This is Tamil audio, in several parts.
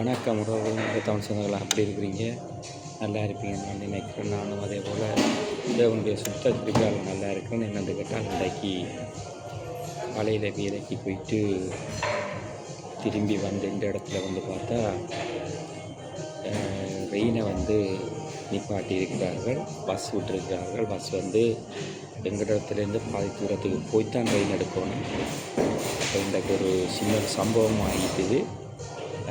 வணக்கம் உறவுகள் தமிழ் சொந்தங்கள் எப்படி இருக்கிறீங்க? நல்லா இருப்பீங்க நான் நினைக்கிறேன். நானும் அதே போல் தேவனுடைய சுத்த கிருபையால் நல்லா இருக்கிறேன். என்னென்னு கேட்டால் இன்றைக்கு காலையில் வேலைக்கு போயிட்டு திரும்பி வந்து இந்த இடத்துல வந்து பார்த்தா ரெயினை வந்து நிப்பாட்டி இருக்கிறார்கள். பஸ் விட்டுருக்கிறார்கள். பஸ் வந்து எங்கள் இடத்துலேருந்து பாதி தூரத்துக்கு போய்த்தான் ரெயின் எடுக்கணும். அப்போ இன்றைக்கு ஒரு சின்ன சம்பவம் ஆகிட்டுது.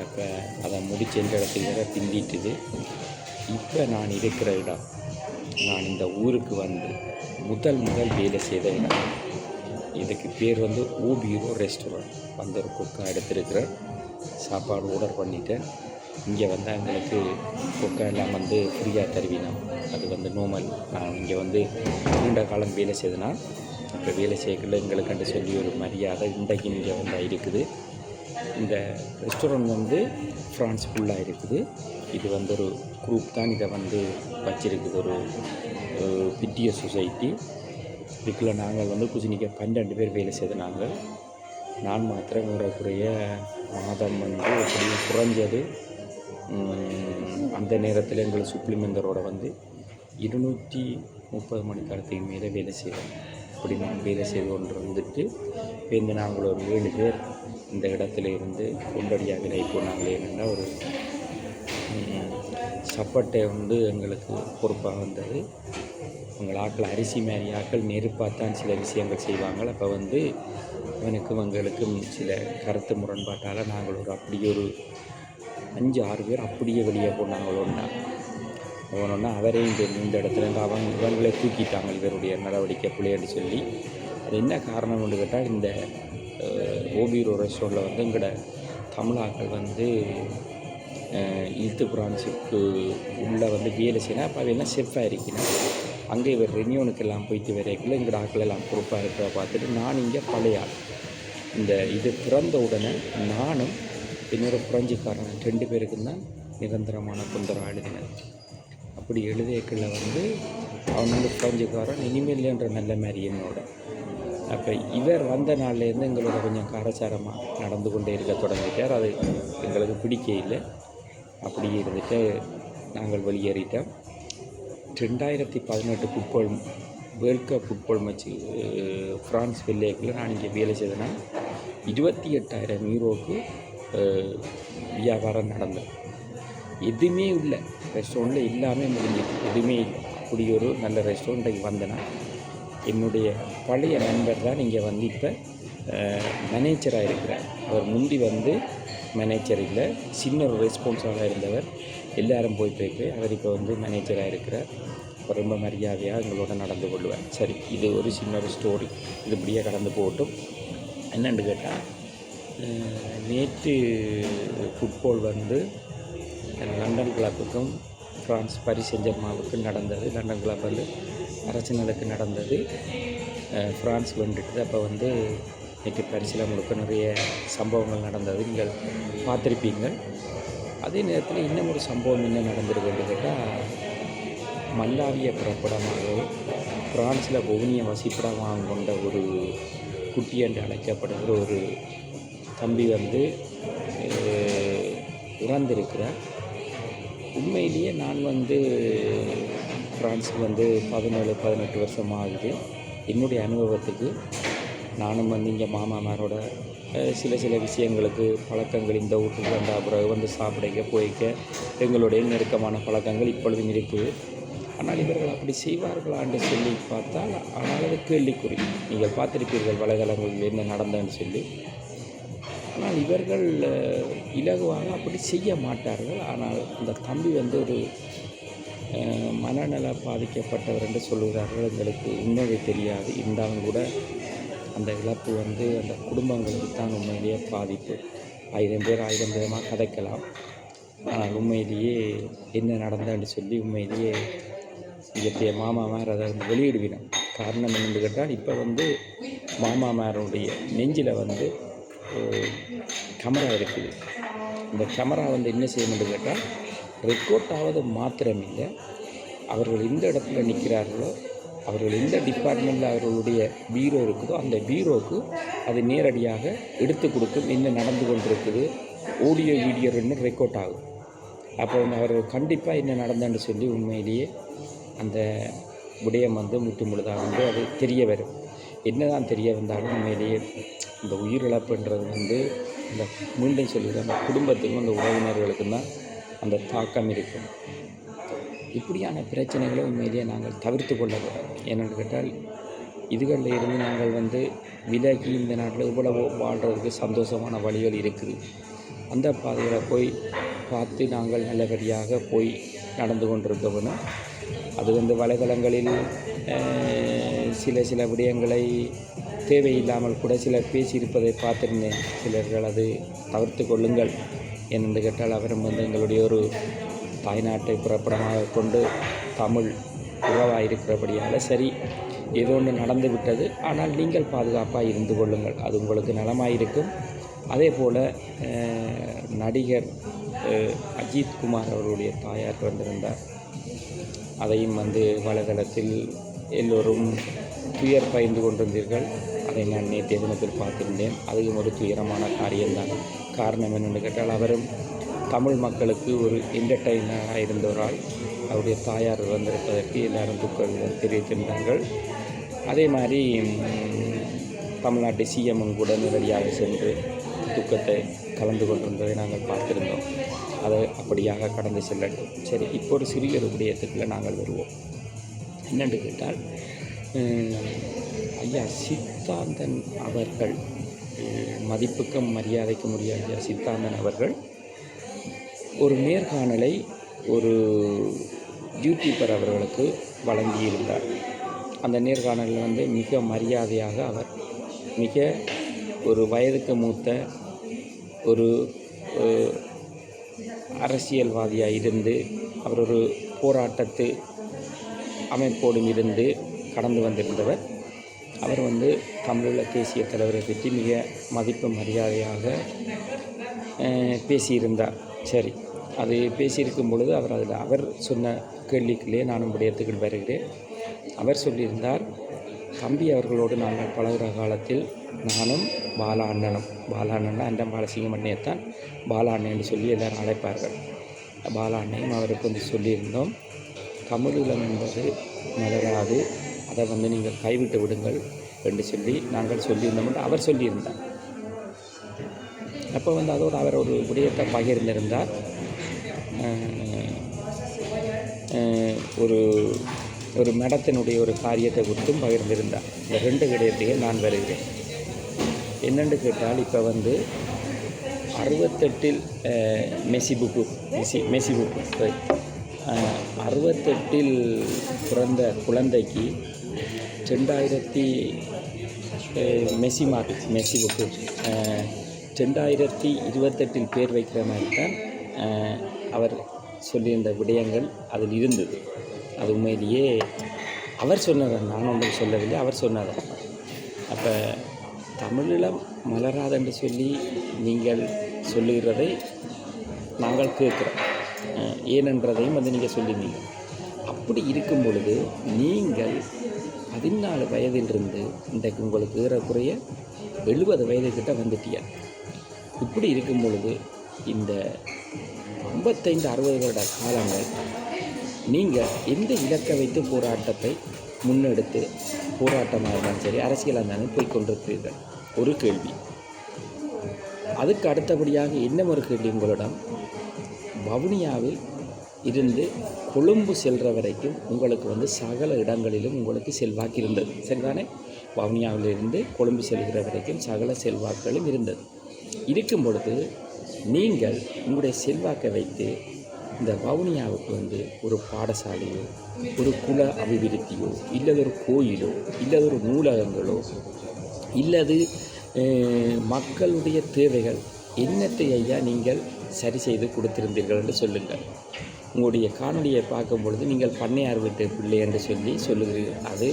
அப்போ அதை முடிச்சு எந்த இடத்துக்கு பிந்திட்டுது. இப்போ நான் இருக்கிற இடம், நான் இந்த ஊருக்கு வந்து முதல் வேலை செய்த இடம். இதுக்கு பேர் வந்து ஓபிரோ ரெஸ்டாரண்ட். வந்து ஒரு குக்கா எடுத்துருக்கிறேன். சாப்பாடு ஆர்டர் பண்ணிட்டேன். இங்கே வந்து எங்களுக்கு குக்கா எல்லாம் வந்து ஃப்ரீயாக தருவினோம். அது வந்து நார்மல். நான் இங்கே வந்து நீண்ட காலம் வேலை செய்தனா, இப்போ வேலை செய்யக்குள்ள எங்களுக்குன்ட்டு சொல்லி ஒரு மரியாதை இன்றைக்கு இங்கே வந்து இருக்குது. இந்த ரெஸ்டாரண்ட் வந்து ஃப்ரான்ஸ் ஃபுல்லாக இருக்குது. இது வந்து ஒரு குரூப் தான் இதை வந்து வச்சிருக்குது, ஒரு பிட்டிய சொசைட்டி. இதுக்குள்ள நாங்கள் வந்து குசினிக்க 12 பேர் வேலை செய்தனாங்க. நான் மாத்திரம் ஏறக்குறைய மாதம் வந்து எப்படியும் குறைஞ்சது அந்த நேரத்தில் எங்களை சுப்ளிமெண்டரோட வந்து 230 மணி காலத்துக்கு மேலே வேலை செய்வோம். அப்படி நான் வேலை செய்து கொண்டு வந்துட்டு இப்போ நாங்கள் ஒரு 7 பேர் இந்த இடத்துல இருந்து கொண்டடியாக விலை போனாங்களே. என்னென்னா ஒரு சப்பட்டை வந்து எங்களுக்கு பொறுப்பாக வந்தது. உங்கள் ஆக்கள் அரிசி மாரி ஆக்கள் நெருப்பாகத்தான் சில விஷயங்கள் செய்வாங்க. அப்போ வந்து அவனுக்கும் எங்களுக்கும் சில கருத்து முரண்பாட்டால் நாங்கள் ஒரு அப்படியே ஒரு 5-6 பேர் அப்படியே வெளியே போனாங்களோன்னா அவரையும் இந்த இடத்துலேருந்து இவங்களே தூக்கிட்டாங்க. இவருடைய நடவடிக்கை பிள்ளைன்னு சொல்லி. அது என்ன காரணம்னு கேட்டால், இந்த ஓபிரோ ரெஸ்டாரண்ட்டில் வந்து எங்களோட தமிழாக்கள் வந்து இழுத்து பிரான்ஸுக்கு உள்ளே வந்து வேலை செய்யணும். அப்போ அது என்ன செஃப்பாக இருக்கணும். அங்கே இவர் ரெனியூனுக்கெல்லாம் போயிட்டு வரைக்குள்ள எங்களோட ஆக்கள் எல்லாம் பொறுப்பாக இருக்கிற பார்த்துட்டு நான் இங்கே பழைய ஆள். இந்த இது திறந்த உடனே நானும் இன்னொரு பிரெஞ்சுக்காரன் 2 பேருக்கும் தான் நிரந்தரமான தொந்தரவு எழுதினேன். அப்படி எழுதியக்குள்ள வந்து அவன் வந்து பிரெஞ்சுக்காரன் இனிமேல்ன்ற நல்ல மாதிரி என்னோட. அப்போ இவர் வந்த நாள்லேருந்து எங்களோட கொஞ்சம் காரச்சாரமாக நடந்து கொண்டே இருக்க தொடங்கிட்டார். அது எங்களுக்கு பிடிக்க இல்லை. அப்படி இருந்துட்டு நாங்கள் வெளியேறிட்டோம். 2018 football world cup football match France வெள்ளைக்குள்ளே நான் இங்கே வேலை செய்தேன்னா 28,000 யூரோவுக்கு வியாபாரம் நடந்தது. எதுவுமே இல்லை, ரெஸ்டாரண்ட்டில் எல்லாமே முடிஞ்சிட்டு எதுவுமே இல்லை. அப்படி ஒரு நல்ல ரெஸ்டாரண்ட்டுக்கு வந்தேன்னா என்னுடைய பழைய நண்பர் தான் இங்கே வந்து இப்போ மேனேஜராக இருக்கிறார். அவர் முந்தி வந்து மேனேஜர் இல்லை, சின்ன ஒரு ரெஸ்பான்ஸாக இருந்தவர். எல்லாரும் போய் அவர் இப்போ வந்து மேனேஜராக இருக்கிறார். இப்போ ரொம்ப மரியாதையாக எங்களோட நடந்து கொள்வார். சரி, இது ஒரு சின்ன ஒரு ஸ்டோரி. இது இப்படியே கடந்து போகட்டும். என்னென்னு கேட்டால், நேற்று ஃபுட்பால் வந்து லண்டன் கிளப்புக்கும் ஃப்ரான்ஸ் பாரிஸ் சென் ஜெர்மானுக்கும் நடந்தது. லண்டன் கிளப் வந்து அரசனலுக்கு நடந்தது. ஃப்ரான்ஸ் வந்துட்டு அப்போ வந்து இன்றைக்கி பரிசில் முழுக்க நிறைய சம்பவங்கள் நடந்தது, நீங்கள் பார்த்துருப்பீங்க. அதே நேரத்தில் இன்னும் ஒரு சம்பவம் என்ன நடந்திருக்குன்னு கேட்டால், மல்லாவிய பிறப்பிடமாகவும் ஃப்ரான்ஸில் பவுனிய வசிப்பிடமாக கொண்ட ஒரு குட்டி என்று அழைக்கப்படுகிற ஒரு தம்பி வந்து இறந்திருக்கிறார். உண்மையிலேயே நான் வந்து ஃப்ரான்ஸுக்கு வந்து 17-18 வருஷமாக ஆகுது. என்னுடைய அனுபவத்துக்கு நானும் வந்து இங்கே மாமாமாரோட சில விஷயங்களுக்கு பழக்கங்கள் இந்த வீட்டுக்கு வந்த பிறகு வந்து சாப்பிடைக்க போய்க்க எங்களுடைய நெருக்கமான பழக்கங்கள் இப்பொழுதும் இருக்குது. ஆனால் இவர்கள் அப்படி செய்வார்களான்னு சொல்லி பார்த்தால் ஆனால் அது கேள்விக்குறி. நீங்கள் பார்த்துருப்பீர்கள் வலைதளங்களில் என்ன நடந்ததுன்னு சொல்லி. ஆனால் இவர்கள் இலகுவாக அப்படி செய்ய மாட்டார்கள். ஆனால் இந்த தம்பி வந்து ஒரு மனநல பாதிக்கப்பட்டவர் என்று சொல்லுகிறார்கள். எங்களுக்கு உண்மையை தெரியாது. இருந்தாலும் கூட அந்த இழப்பு வந்து அந்த குடும்பங்களுக்கு தான் உண்மையிலேயே பாதிப்பு. 1000 பேர் 1000 விதமாக கதைக்கலாம். ஆனால் உண்மையிலேயே என்ன நடந்ததுன்னு சொல்லி உண்மையிலேயே இயற்கைய மாமாமார் அதை வந்து வெளியிடுவினோம். காரணம் என்னென்னு கேட்டால், இப்போ வந்து மாமாமாருடைய நெஞ்சில் வந்து கேமரா இருக்குது. இந்த கேமரா வந்து என்ன செய்யணும்னு கேட்டால், ரெக்கார்ட் ஆவது மாத்திரமில்லை, அவர்கள் எந்த இடத்துல நிற்கிறார்களோ, அவர்கள் எந்த டிபார்ட்மெண்ட்டில் அவர்களுடைய பீரோ இருக்குதோ அந்த பீரோவுக்கு அது நேரடியாக எடுத்து கொடுக்கும். என்ன நடந்து கொண்டிருக்குது, ஆடியோ வீடியோ ரெண்டும் ரெக்கார்ட் ஆகும். அப்போ அவர் கண்டிப்பாக என்ன நடந்தேன்னு சொல்லி உண்மையிலேயே அந்த விடயம் முற்று முழுதாக அது தெரிய வரும். என்ன தான் தெரிய வந்தாலும் உண்மையிலேயே இந்த உயிரிழப்புன்றது இந்த மீண்டும் சொல்லுகிற அந்த குடும்பத்துக்கும் அந்த உறவினர்களுக்கும் தான் அந்த தாக்கம் இருக்கும். இப்படியான பிரச்சனைகளை உண்மையிலேயே நாங்கள் தவிர்த்து கொள்ள வேண்டும். ஏனென்று கேட்டால் இதுகளில் இருந்து நாங்கள் விலகி இந்த நாட்டில் இவ்வளவு வாழ்கிறதுக்கு சந்தோஷமான வழிகள் இருக்குது. அந்த பாதைகளை போய் பார்த்து நாங்கள் நல்லபடியாக போய் நடந்து கொண்டிருக்கணும். அது வலைதளங்களில் சில விடயங்களை தேவையில்லாமல் கூட சிலர் பேசியிருப்பதை பார்த்திருந்தேன். சிலர்கள் அது தவிர்த்து கொள்ளுங்கள். ஏனென்று கேட்டால் அவரும் எங்களுடைய ஒரு தாய்நாட்டை புறப்படமாக கொண்டு தமிழ் உறவாக இருக்கிறபடியால் சரி ஏதோ ஒன்று நடந்து விட்டது, ஆனால் நீங்கள் பாதுகாப்பாக இருந்து கொள்ளுங்கள், அது உங்களுக்கு நலமாயிருக்கும். அதே போல் நடிகர் அஜித் குமார் அவருடைய தாயார் வந்திருந்தார். அதையும் வலைதளத்தில் எல்லோரும் துயர் பயந்து கொண்டிருந்தீர்கள். அதை நான் நேற்றைய தினத்தில் பார்த்திருந்தேன். அதுவும் ஒரு துயரமான காரியம்தான். காரணம் என்னென்னு கேட்டால் அவரும் தமிழ் மக்களுக்கு ஒரு என்டர்டெய்னராக இருந்தவரால் அவருடைய தாயார் வந்திருப்பதற்கு எல்லாரும் துக்கம் தெரிவித்திருந்தார்கள். அதே மாதிரி தமிழ்நாட்டு சிஎம்மும் கூட நேரடியாக சென்று துக்கத்தை கலந்து கொண்டிருந்ததை நாங்கள் பார்த்திருந்தோம். அதை அப்படியாக கடந்து செல்லட்டும். சரி, இப்போ ஒரு சிறிய விடயத்துக்குள்ளே நாங்கள் வருவோம். என்னென்று கேட்டால் ஐயா சித்தாந்தன் அவர்கள், மதிப்புக்கும் மரியாதைக்கும் உரிய ஐயா சித்தாந்தன் அவர்கள் ஒரு நேர்காணலை ஒரு யூடியூபர் அவர்களுக்கு வழங்கியிருந்தார். அந்த நேர்காணலில் மிக மரியாதையாக அவர் மிக ஒரு வயதுக்கு மூத்த ஒரு அரசியல்வாதியாக இருந்து அவர் ஒரு போராட்டத்து அமைப்போடும் இருந்து கடந்து வந்திருந்தவர். அவர் தமிழீழ தேசிய தலைவரை பற்றி மிக மதிப்பு மரியாதையாக பேசியிருந்தார். சரி, அது பேசியிருக்கும் பொழுது அவர் சொன்ன கேள்விக்குள்ளே நானும் விடயத்துக்கு வருகிறேன். அவர் சொல்லியிருந்தார், தம்பி அவர்களோடு நாங்கள் பழகிற காலத்தில் நானும் பாலா அண்ணனும் அந்த பாலசிங்கம் அண்ணையத்தான் பாலா அண்ணன்னு சொல்லி எல்லோரும் அழைப்பார்கள். பாலா அண்ணையும் அவருக்கு சொல்லியிருந்தோம், தமிழீழம் என்பது மலராது, அதை நீங்கள் கைவிட்டு விடுங்கள் என்று சொல்லி நாங்கள் சொல்லியிருந்தோம் என்று அவர் சொல்லியிருந்தார். அப்போ அதோடு அவர் ஒரு விடயத்தை பகிர்ந்திருந்தார். ஒரு மடத்தினுடைய ஒரு காரியத்தை குறித்தும் பகிர்ந்திருந்தார். இந்த 2 விடயத்தையே நான் வருகிறேன். என்னென்று கேட்டால், இப்போ 68 மெஸ்ஸி புக்கு 68 பிறந்த குழந்தைக்கு 2000 மெஸ்ஸி புக்கு 2028 பேர் வைக்கிற மாதிரி தான் அவர் சொல்லியிருந்த விடயங்கள் அதில் இருந்தது. அது உண்மையிலேயே அவர் சொன்னதான், நான் ஒன்றும் சொல்லவில்லை, அவர் சொன்னதான். அப்போ தமிழீழம் மலராதென்று சொல்லி நீங்கள் சொல்லுகிறதை நாங்கள் கேட்குறோம். ஏனென்றதையும் நீங்கள் சொல்லினீங்க. அப்படி இருக்கும் பொழுது நீங்கள் 14 வயதிலிருந்து இன்றைக்கு உங்களுக்கு ஏறக்குறைய 70 வயதுக்கிட்ட வந்துட்டியா. இப்படி இருக்கும் பொழுது இந்த 55-60 வருட காலங்கள் நீங்கள் எந்த இலக்கை வைத்து போராட்டத்தை முன்னெடுத்து, போராட்டமாக இருந்தாலும் சரி, அரசியலாக இருந்தாலும் போய்கொண்டிருக்கிறீர்கள்? ஒரு கேள்வி. அதுக்கு அடுத்தபடியாக இன்னும் ஒரு கேள்வி உங்களிடம், வவுனியாவில் இருந்து கொழும்பு செல்கிற வரைக்கும் உங்களுக்கு சகல இடங்களிலும் உங்களுக்கு செல்வாக்கு இருந்தது, சரிதானே? வவுனியாவிலிருந்து கொழும்பு செல்கிற வரைக்கும் சகல செல்வாக்குகளும் இருந்தது. இருக்கும் பொழுது நீங்கள் உங்களுடைய செல்வாக்கை வைத்து இந்த வவுனியாவுக்கு ஒரு பாடசாலையோ, ஒரு குல அபிவிருத்தியோ, இல்லது ஒரு கோயிலோ, இல்லது ஒரு நூலகங்களோ, இல்லது மக்களுடைய தேவைகள் என்னத்தை ஐயா நீங்கள் சரி செய்து கொடுத்திருந்தீர்கள் என்று சொல்லுங்கள். உங்களுடைய காணொலியை பார்க்கும் பொழுது நீங்கள் பண்ணையார் வீட்டு பிள்ளை என்று சொல்லுகிறீர்கள். அது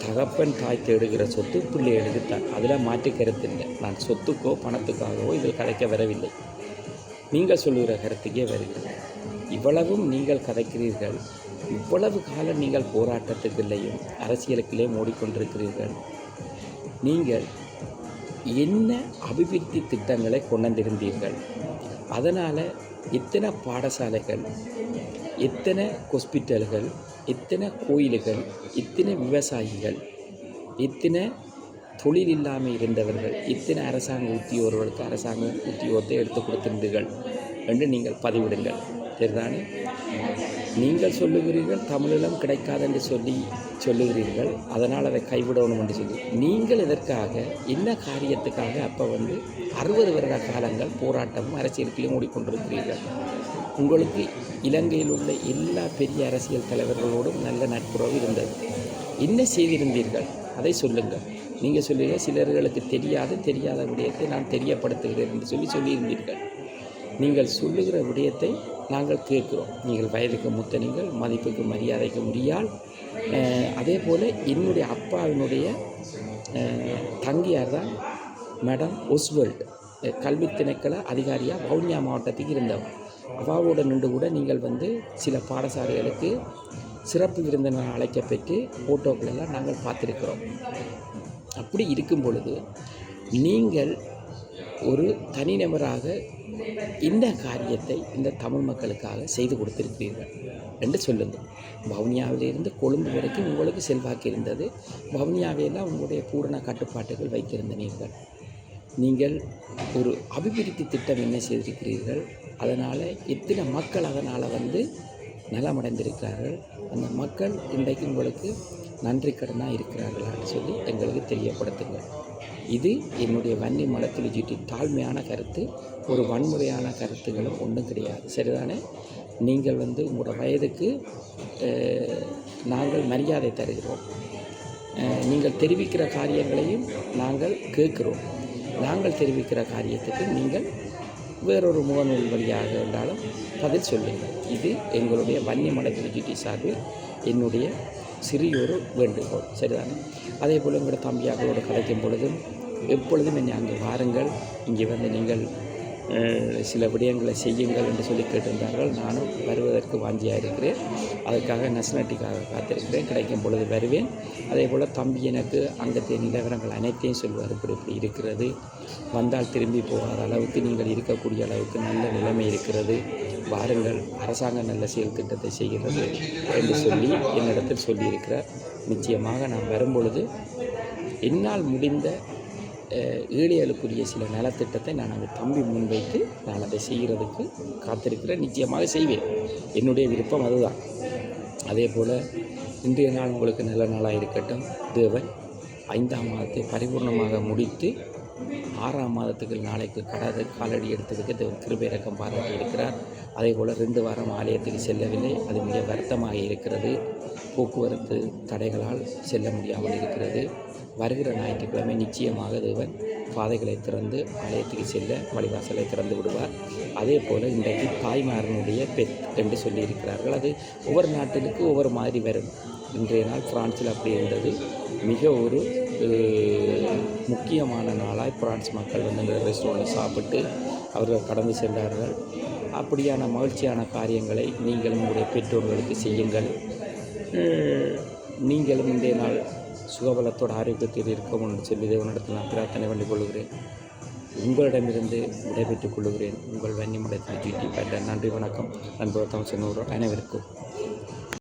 தகப்பன் தாய் தேடுகிற சொத்து பிள்ளைகளுக்கு தான், அதில் மாற்று கருத்து இல்லை. நான் சொத்துக்கோ பணத்துக்காகவோ இதில் கதைக்க வரவில்லை, நீங்கள் சொல்லுகிற கருத்துக்கே வருகிறது. இவ்வளவும் நீங்கள் கதைக்கிறீர்கள். இவ்வளவு காலம் நீங்கள் போராட்டத்துக்குள்ளேயும் அரசியலுக்குள்ளே மூடிக்கொண்டிருக்கிறீர்கள். நீங்கள் என்ன அபிவிருத்தி திட்டங்களை கொண்டிருந்தீர்கள், அதனால் எத்தனை பாடசாலைகள், எத்தனை ஹாஸ்பிட்டல்கள், எத்தனை கோயில்கள், எத்தனை விவசாயிகள், எத்தனை தொழில் இல்லாமல் இருந்தவர்கள், இத்தனை அரசாங்க உத்தியோகர்களுக்கு அரசாங்க உத்தியோகத்தை எடுத்து கொடுத்திருந்தீர்கள் என்று நீங்கள் பதிவிடுங்கள். சரிதானே? நீங்கள் சொல்லுகிறீர்கள் தமிழீழம் கிடைக்காது என்று சொல்லுகிறீர்கள், அதனால் அதை கைவிடணும் என்று சொல்லி நீங்கள் இதற்காக என்ன காரியத்துக்காக அப்போ 60 வருட காலங்கள் போராட்டமும் அரசியலுக்குள்ளே மூடிக்கொண்டிருக்கிறீர்கள். உங்களுக்கு இலங்கையில் உள்ள எல்லா பெரிய அரசியல் தலைவர்களோடும் நல்ல நட்புறவு இருந்தது. என்ன செய்திருந்தீர்கள் அதை சொல்லுங்கள். நீங்கள் சொல்லுங்க சிலர்களுக்கு தெரியாத விடயத்தை நான் தெரியப்படுத்துகிறேன் என்று சொல்லியிருந்தீர்கள். நீங்கள் சொல்லுகிற விடயத்தை நாங்கள் கேட்குறோம். நீங்கள் வயதுக்கு மூத்தனீங்கள், மதிப்புக்கு மரியாதைக்கு முடியால். அதே போல் என்னுடைய அப்பாவினுடைய தங்கியார் தான் மேடம் ஒஸ்வல்ட், கல்வி திணைக்கள அதிகாரியாக வவுனியா மாவட்டத்துக்கு இருந்தவர். அவாவோட நின்று கூட நீங்கள் சில பாடசாலைகளுக்கு சிறப்பு விருந்தினர் அழைக்கப்பட்டு ஃபோட்டோக்களெல்லாம் நாங்கள் பார்த்துருக்கிறோம். அப்படி இருக்கும் பொழுது நீங்கள் ஒரு தனிநபராக இந்த காரியத்தை இந்த தமிழ் மக்களுக்காக செய்து கொடுத்திருக்கிறீர்கள் என்று சொல்லுங்கள். வவுனியாவிலிருந்து கொழும்பு வரைக்கும் உங்களுக்கு செல்வாக்கு இருந்தது. வவுனியாவையெல்லாம் உங்களுடைய பூரண கட்டுப்பாட்டுகள் வைத்திருந்தீர்கள். நீங்கள் ஒரு அபிவிருத்தி திட்டம் என்ன செய்திருக்கிறீர்கள், அதனால் எத்தனை மக்கள் அதனால் நலமடைந்திருக்கிறார்கள், அந்த மக்கள் இன்றைக்கு உங்களுக்கு நன்றி கடனாக இருக்கிறார்களான்னு சொல்லி எங்களுக்கு தெரியப்படுத்துங்க. இது என்னுடைய வன்னி மலத்தில் ஜிடி தாழ்மையான கருத்து, ஒரு வன்முறையான கருத்துகளும் ஒன்றும் கிடையாது. சரிதானே? நீங்கள் உங்களோட வயதுக்கு நாங்கள் மரியாதை தருகிறோம். நீங்கள் தெரிவிக்கிற காரியங்களையும் நாங்கள் கேட்குறோம். நாங்கள் தெரிவிக்கிற காரியத்துக்கு நீங்கள் வேறொரு முகநூல் வழியாக இருந்தாலும் பதில் சொல்லுங்கள். இது எங்களுடைய வன்னி மலத்தில் ஜிடி சார்பில் என்னுடைய சிறியொரு வேண்டுகோள். சரிதானே? அதே போல் உங்களோட தம்பியார்களோடு கதைக்கும் பொழுதும் எப்பொழுதும் என்னை அங்கே வாருங்கள், இங்கே நீங்கள் சில விடயங்களை செய்யுங்கள் என்று சொல்லி கேட்டிருந்தார்கள். நானும் வருவதற்கு வாஞ்சியாக இருக்கிறேன். அதற்காக நேஷனாலிட்டிக்காக காத்திருக்கிறேன். கிடைக்கும் பொழுது வருவேன். அதே போல் தம்பி எனக்கு அங்கத்திய நிலவரங்கள் அனைத்தையும் சொல்வார். இப்படி இருக்கிறது, வந்தால் திரும்பி போகாத அளவுக்கு நீங்கள் இருக்கக்கூடிய அளவுக்கு நல்ல நிலைமை இருக்கிறது, வாருங்கள், அரசாங்கம் நல்ல செயல் திட்டத்தை செய்கிறது என்று சொல்லி என்னிடத்தில் சொல்லியிருக்கிறார். நிச்சயமாக நான் வரும்பொழுது என்னால் முடிந்த ஏழைகளுக்குரிய சில நலத்திட்டத்தை நான் அந்த தம்பி முன்வைத்து நான் அதை செய்கிறதுக்கு காத்திருக்கிறேன். நிச்சயமாக செய்வேன். என்னுடைய விருப்பம் அதுதான். அதே போல் இன்றைய நாள் உங்களுக்கு நல்ல நாளாக இருக்கட்டும். தேவன் 5ஆம் மாதத்தை பரிபூர்ணமாக முடித்து 6ஆம் மாதத்துக்கு நாளைக்கு காலடி எடுத்ததுக்கு தேவன் கிருபை இரக்கம் பாராட்டி இருக்கிறார். அதே போல் 2 வாரம் ஆலயத்துக்கு செல்லவில்லை. அது மிக வருத்தமாக இருக்கிறது. போக்குவரத்து தடைகளால் செல்ல முடியாமல் இருக்கிறது. வருகிற ஞாயிற்றுக்கிழமை நிச்சயமாக தேவன் பாதைகளை திறந்து ஆலயத்துக்கு செல்ல வழிவாசலை திறந்து விடுவார். அதே போல் இன்றைக்கு தாய்மாரனுடைய பெத் என்று சொல்லியிருக்கிறார்கள். அது ஒவ்வொரு நாட்டிற்கு ஒவ்வொரு மாதிரி வரும். இன்றைய நாள் பிரான்சில் அப்படி இருந்தது. மிக ஒரு முக்கியமான நாளாய் பிரான்ஸ் மக்கள் இந்த ரெஸ்டாரண்ட்டில் சாப்பிட்டு அவர்கள் கடந்து சென்றார்கள். அப்படியான மகிழ்ச்சியான காரியங்களை நீங்களும் உங்களுடைய பெற்றோர்களுக்கு செய்யுங்கள். நீங்களும் இன்றைய நாள் சுகபலத்தோட ஆரோக்கியத்தில் இருக்கும் என்று சொல்லி தேவனிடத்தில் நான் பிரார்த்தனை பண்ணிக் கொள்கிறேன். உங்களிடமிருந்து விடைபெற்றுக் கொள்கிறேன். உங்கள் வன்னிமடத்தில் ஜிடி. நன்றி, வணக்கம். நண்பர் தமிழ் அனைவருக்கும்.